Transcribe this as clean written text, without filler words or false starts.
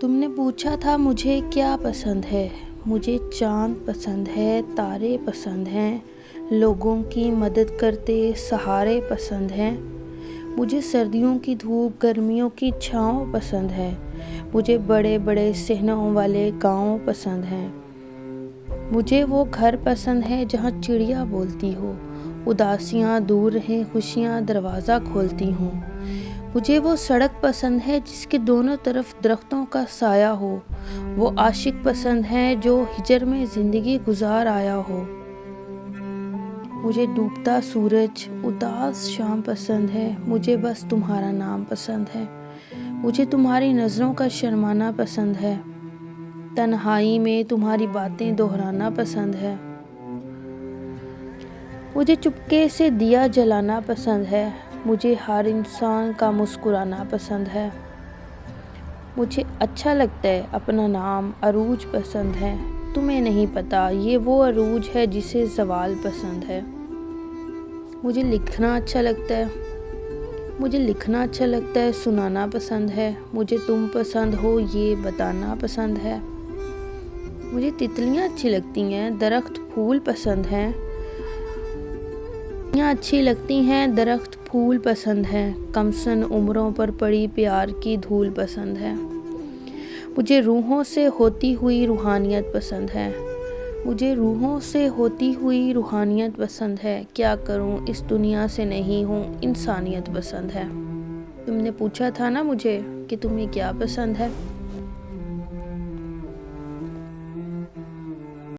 تم نے پوچھا تھا مجھے کیا پسند ہے۔ مجھے چاند پسند ہے، تارے پسند ہیں، لوگوں کی مدد کرتے سہارے پسند ہیں۔ مجھے سردیوں کی دھوپ، گرمیوں کی چھاؤں پسند ہے۔ مجھے بڑے بڑے صحنوں والے گاؤں پسند ہیں۔ مجھے وہ گھر پسند ہے جہاں چڑیا بولتی ہو، اداسیاں دور رہیں، خوشیاں دروازہ کھولتی ہوں۔ مجھے وہ سڑک پسند ہے جس کے دونوں طرف درختوں کا سایہ ہو، وہ عاشق پسند ہے جو ہجر میں زندگی گزار آیا ہو۔ مجھے ڈوبتا سورج، اداس شام پسند ہے، مجھے بس تمہارا نام پسند ہے۔ مجھے تمہاری نظروں کا شرمانا پسند ہے، تنہائی میں تمہاری باتیں دہرانا پسند ہے۔ مجھے چپکے سے دیا جلانا پسند ہے، مجھے ہر انسان کا مسکرانا پسند ہے۔ مجھے اچھا لگتا ہے اپنا نام عروج پسند ہے، تمہیں نہیں پتا یہ وہ عروج ہے جسے زوال پسند ہے۔ مجھے لکھنا اچھا لگتا ہے، سنانا پسند ہے، مجھے تم پسند ہو یہ بتانا پسند ہے۔ مجھے تتلیاں اچھی لگتی ہیں، درخت پھول پسند ہیں۔ درخت پھول پسند ہیں، کمسن عمروں پر پڑی پیار کی دھول پسند ہے۔ مجھے روحوں سے ہوتی ہوئی روحانیت پسند ہے، کیا کروں اس دنیا سے نہیں ہوں، انسانیت پسند ہے۔ تم نے پوچھا تھا نا مجھے کہ تمہیں کیا پسند ہے۔